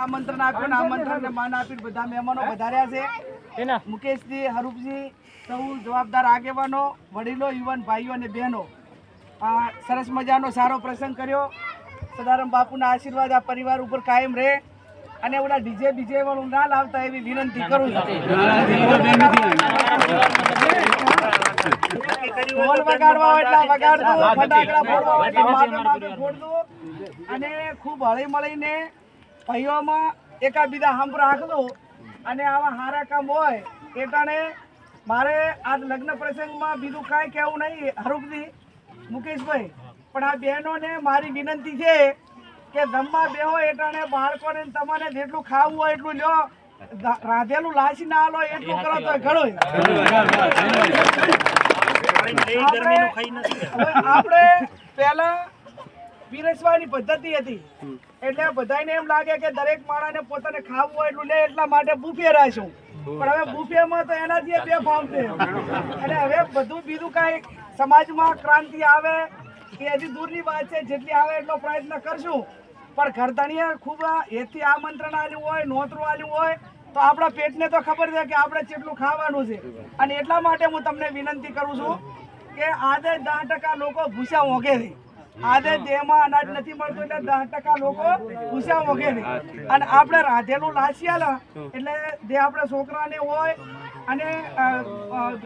આમંત્રણ આપ્યું, આમંત્રણને માન આપીને બધા મહેમાનો વધાર્યા છે. મુકેશજી, હરૂપજી, સૌ જવાબદાર આગેવાનો, વડીલો, યુવાન ભાઈઓ અને બહેનો, આ સરસ મજાનો સારો પ્રસંગ કર્યો. સદારામ બાપુના આશીર્વાદ આ પરિવાર ઉપર કાયમ રહે અને ઓલા ડીજે બીજે વાળું ના લાવતા એવી વિનંતી કરું છું. ઢોલ વગાડવા એટલા વગાડતું, ફટાકડા ફોડવા એટલા માપે ફોડતું અને ખૂબ હળી મળીને ભાઈઓમાં એકાબીજા હંપ રાખતું અને આવા સારા કામ હોય એટાણે મારે આ લગ્ન પ્રસંગમાં બીજું કાંઈ કહેવું નહીં હરૂપજી, મુકેશભાઈ, પણ આ બહેનોને મારી વિનંતી છે કે જમવા બેહો એટાણે બાળકોને તમારે જેટલું ખાવું હોય એટલું લ્યો, રાંધેલું લાસી ના લો એટલું કરો તો ઘણું. આપણે પહેલા પીરસવાની પદ્ધતિ હતી એટલે બધાને એમ લાગે કે દરેક માણસને પોતાને ખાવું હોય એટલું લે એટલા માટે બુફે રાખ્યું, પણ હવે બુફેમાં તો એનાથી બે ફામ છે અને હવે બધું બીજું કાંઈ સમાજમાં ક્રાંતિ આવે એ હજી દૂરની વાત છે. જેટલી આવે એટલો પ્રયત્ન કરશું, પણ ઘરધણીએ ખૂબ એથી આમંત્રણ આલ્યું હોય, નોતરું આલ્યું હોય તો આપણા પેટને તો ખબર છે કે આપણે કેટલું ખાવાનું છે. અને એટલા માટે હું તમને વિનંતી કરું છું કે આજે 10% લોકો ભૂસ્યા મોંઘે છે. આજે દેહમાં અનાજ નથી મળતું એટલે 10% લોકો ભૂસ્યા મોંઘે છે. અને આપણે રાંધેલું લાસિયાલા એટલે જે આપણે છોકરાને હોય અને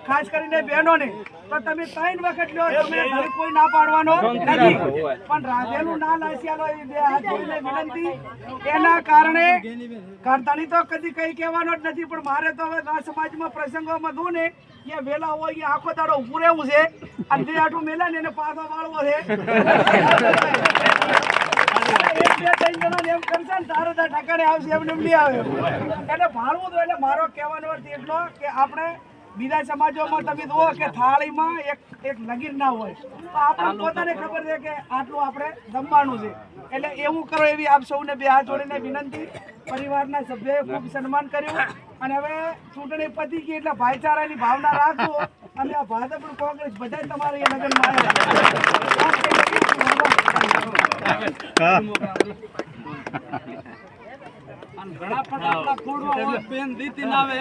ખાસ કરીને બહેનોને તો તમે 3 વખત લો, તમે ઘરે કોઈ ના પાડવાનો નથી, પણ રાંધેલું ના લાસિયાલો એ બે હાથ જોડીને વિનંતી. એના કારણે ઘરધણી તો કદી કંઈ કહેવાનો જ નથી, પણ મારે તો હવે આ સમાજમાં પ્રસંગોમાં દઉં ને એ વેલા હોય એ આખો દાડો ઊભું રહેવું છે અને જે આટલું મેલા ને એને પાછો વાળવો છે. એમ કરશે ને તારે ત્યાં ઠકાણે આવશે, એમને એમ નહીં આવે એટલે ભાળવું તો. એટલે મારો કહેવાનો અર્થ એટલો કે આપણે બીજા સમાજોમાં તમે જુઓ કે થાળીમાં એક લગીર ના હોય તો આપણે પોતાને ખબર છે કે આટલું આપણે જમવાનું છે. એટલે એવું કરો એવી આપ સૌને બે હાથ જોડીને વિનંતી. પરિવારના સભ્યોએ ખૂબ સન્માન કર્યું અને હવે ચૂંટણી પતી ગઈ એટલે ભાઈચારાની ભાવના રાખો અને આ ભાજપ કોંગ્રેસ બધા તમારે એ લગ્નમાં આવ્યા. ઘણા ફટાકડા ફોડવા પેન દીતી ના આવે